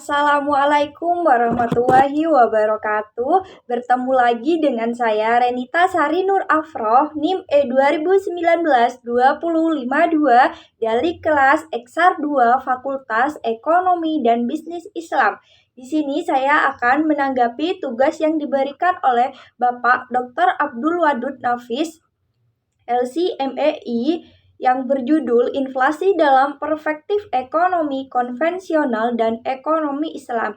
Assalamualaikum warahmatullahi wabarakatuh. Bertemu lagi dengan saya Renita Sari Nur Afroh, NIM E2019-202 dari kelas Eksar 2 Fakultas Ekonomi dan Bisnis Islam. Di sini saya akan menanggapi tugas yang diberikan oleh Bapak Dr. Abdul Wadud Nafis, LC.MEI, yang berjudul Inflasi dalam Perspektif Ekonomi Konvensional dan Ekonomi Islam.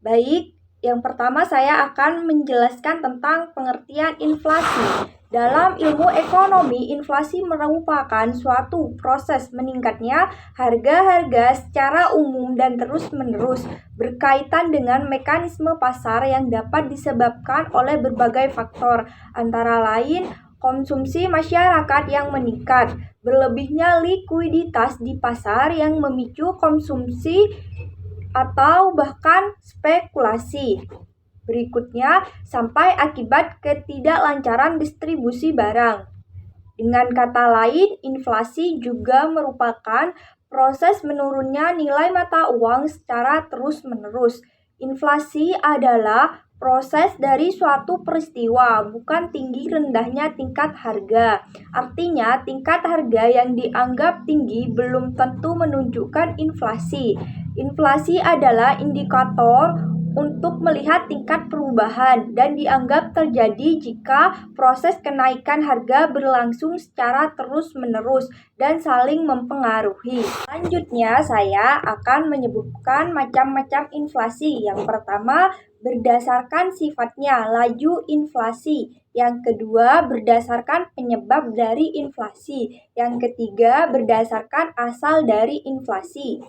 Baik, yang pertama saya akan menjelaskan tentang pengertian inflasi. Dalam ilmu ekonomi, inflasi merupakan suatu proses meningkatnya harga-harga secara umum dan terus-menerus, berkaitan dengan mekanisme pasar yang dapat disebabkan oleh berbagai faktor, antara lain konsumsi masyarakat yang meningkat, berlebihnya likuiditas di pasar yang memicu konsumsi atau bahkan spekulasi. Berikutnya, sampai akibat ketidaklancaran distribusi barang. Dengan kata lain, inflasi juga merupakan proses menurunnya nilai mata uang secara terus-menerus. Inflasi adalah proses dari suatu peristiwa, bukan tinggi rendahnya tingkat harga. Artinya, tingkat harga yang dianggap tinggi belum tentu menunjukkan inflasi. Inflasi adalah indikator untuk melihat tingkat perubahan dan dianggap terjadi jika proses kenaikan harga berlangsung secara terus-menerus dan saling mempengaruhi. Selanjutnya, saya akan menyebutkan macam-macam inflasi. Yang pertama, berdasarkan sifatnya, laju inflasi. Yang kedua, berdasarkan penyebab dari inflasi. Yang ketiga, berdasarkan asal dari inflasi.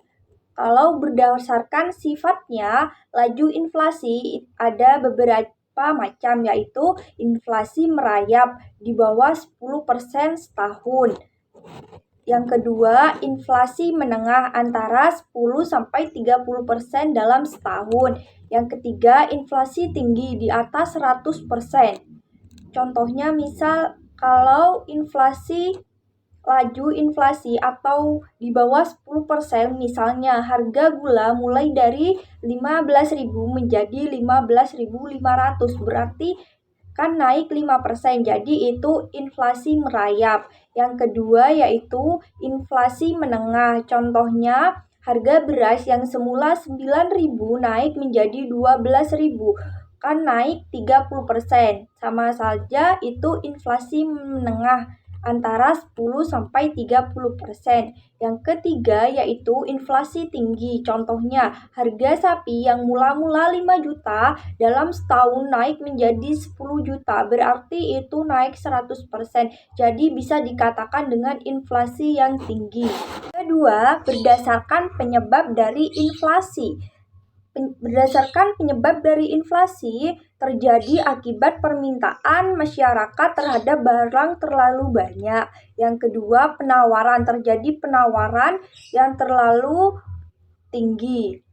Kalau berdasarkan sifatnya, laju inflasi ada beberapa macam, yaitu inflasi merayap di bawah 10% setahun. Yang kedua, inflasi menengah antara 10-30% dalam setahun. Yang ketiga, inflasi tinggi di atas 100%. Contohnya misal kalau laju inflasi atau di bawah 10%, misalnya harga gula mulai dari 15.000 menjadi 15.500, berarti kan naik 5%, jadi itu inflasi merayap. Yang kedua yaitu inflasi menengah, contohnya harga beras yang semula 9.000 naik menjadi 12.000, kan naik 30%. Sama saja itu inflasi menengah antara 10-30%. Yang ketiga yaitu inflasi tinggi. Contohnya, harga sapi yang mula-mula 5 juta dalam setahun naik menjadi 10 juta. Berarti itu naik 100%. Jadi bisa dikatakan dengan inflasi yang tinggi. Kedua, berdasarkan penyebab dari inflasi. Berdasarkan penyebab dari inflasi terjadi akibat permintaan masyarakat terhadap barang terlalu banyak. Yang kedua, penawaran, terjadi penawaran yang terlalu tinggi.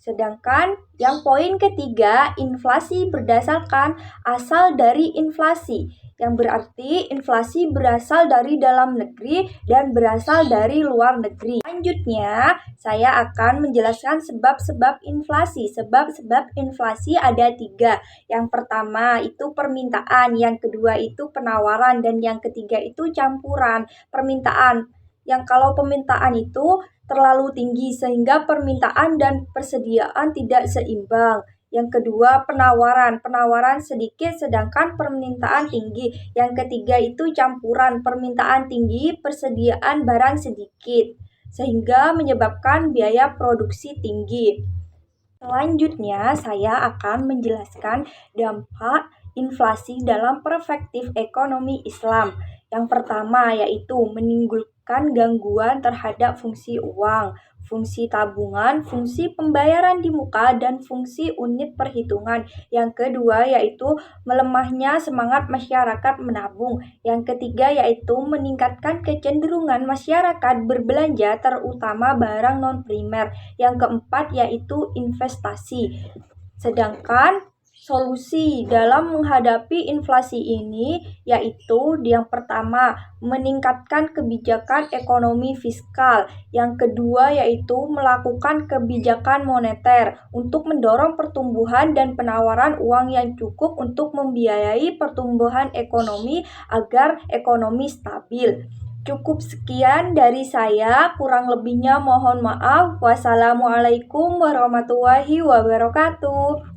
Sedangkan yang poin ketiga, inflasi berdasarkan asal dari inflasi, yang berarti inflasi berasal dari dalam negeri dan berasal dari luar negeri. Selanjutnya, saya akan menjelaskan sebab-sebab inflasi. Sebab-sebab inflasi ada 3. Yang pertama itu permintaan, yang kedua itu penawaran, dan yang ketiga itu campuran. Permintaan, yang kalau permintaan itu terlalu tinggi sehingga permintaan dan persediaan tidak seimbang. Yang kedua, penawaran sedikit sedangkan permintaan tinggi. Yang ketiga itu campuran, permintaan tinggi, persediaan barang sedikit, sehingga menyebabkan biaya produksi tinggi. Selanjutnya, saya akan menjelaskan dampak inflasi dalam perspektif ekonomi Islam. Yang pertama yaitu menimbulkan gangguan terhadap fungsi uang, fungsi tabungan, fungsi pembayaran di muka, dan fungsi unit perhitungan. Yang kedua yaitu melemahnya semangat masyarakat menabung. Yang ketiga yaitu meningkatkan kecenderungan masyarakat berbelanja terutama barang non-primer. Yang keempat yaitu investasi. Sedangkan Solusi dalam menghadapi inflasi ini yaitu yang pertama, meningkatkan kebijakan ekonomi fiskal. Yang kedua yaitu melakukan kebijakan moneter untuk mendorong pertumbuhan dan penawaran uang yang cukup untuk membiayai pertumbuhan ekonomi agar ekonomi stabil. Cukup sekian dari saya, kurang lebihnya mohon maaf. Wassalamualaikum warahmatullahi wabarakatuh.